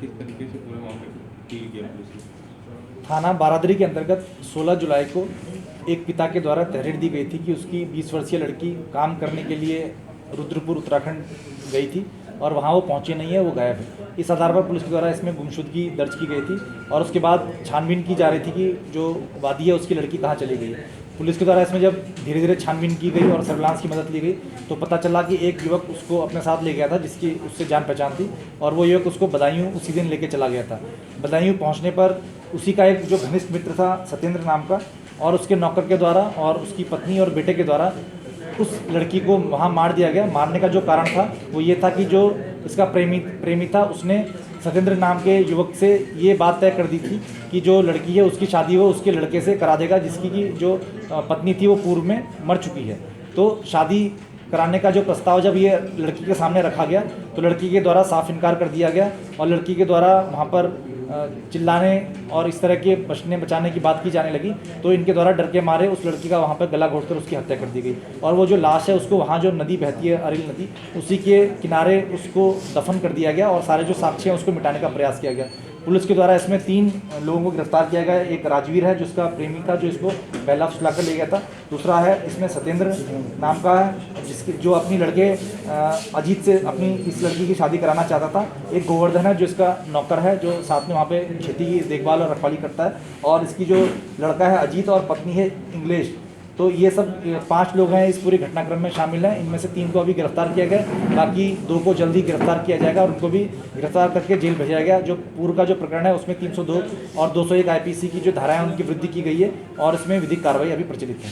किस तरीके से पूरे मामले को डील किया पुलिस ने? थाना बारादरी के अंतर्गत 16 जुलाई को एक पिता के द्वारा तहरीर दी गई थी कि उसकी 20 वर्षीय लड़की काम करने के लिए रुद्रपुर उत्तराखंड गई थी और वहाँ वो पहुँची नहीं है, वो गायब है। इस आधार पर पुलिस के द्वारा इसमें गुमशुदगी दर्ज की गई थी और उसके बाद छानबीन की जा रही थी कि जो वादी है उसकी लड़की कहाँ चली गई है। पुलिस के द्वारा इसमें जब धीरे धीरे छानबीन की गई और सर्विलांस की मदद ली गई तो पता चला कि एक युवक उसको अपने साथ ले गया था जिसकी उससे जान पहचान थी और वो युवक उसको बदायूं उसी दिन लेके चला गया था। बदायूं पहुंचने पर उसी का एक जो घनिष्ठ मित्र था सत्येंद्र नाम का और उसके नौकर के द्वारा और उसकी पत्नी और बेटे के द्वारा उस लड़की को वहाँ मार दिया गया। मारने का जो कारण था वो ये था कि जो इसका प्रेमी था उसने सत्येंद्र नाम के युवक से ये बात तय कर दी थी कि जो लड़की है उसकी शादी वो उसके लड़के से करा देगा जिसकी की जो पत्नी थी वो पूर्व में मर चुकी है। तो शादी कराने का जो प्रस्ताव जब ये लड़की के सामने रखा गया तो लड़की के द्वारा साफ इनकार कर दिया गया और लड़की के द्वारा वहाँ पर चिल्लाने और इस तरह के बचने बचाने की बात की जाने लगी। तो इनके द्वारा डर के मारे उस लड़की का वहाँ पर गला घोंटकर उसकी हत्या कर दी गई और वो जो लाश है उसको वहाँ जो नदी बहती है अरिल नदी उसी के किनारे उसको दफन कर दिया गया और सारे जो साक्ष्य हैं उसको मिटाने का प्रयास किया गया। पुलिस के द्वारा इसमें 3 लोगों को गिरफ्तार किया गया। एक राजवीर है जिसका प्रेमी था जो इसको पहला फुसलाकर ले गया था। दूसरा है इसमें सत्येंद्र नाम का है जिसकी जो अपनी लड़के अजीत से अपनी इस लड़की की शादी कराना चाहता था। एक गोवर्धन है जो इसका नौकर है जो साथ में वहाँ पे खेती की देखभाल और रखवाली करता है और इसकी जो लड़का है अजीत और पत्नी है इंग्लिश। तो ये सब 5 लोग हैं इस पूरे घटनाक्रम में शामिल हैं। इनमें से 3 को अभी गिरफ्तार किया गया, बाकी 2 को जल्दी गिरफ्तार किया जाएगा और उनको भी गिरफ्तार करके जेल भेजा जाएगा। जो पूर्व का जो प्रकरण है उसमें 302 और 201 आईपीसी की जो धाराएं उनकी वृद्धि की गई है और इसमें विधिक कार्रवाई अभी प्रचलित है।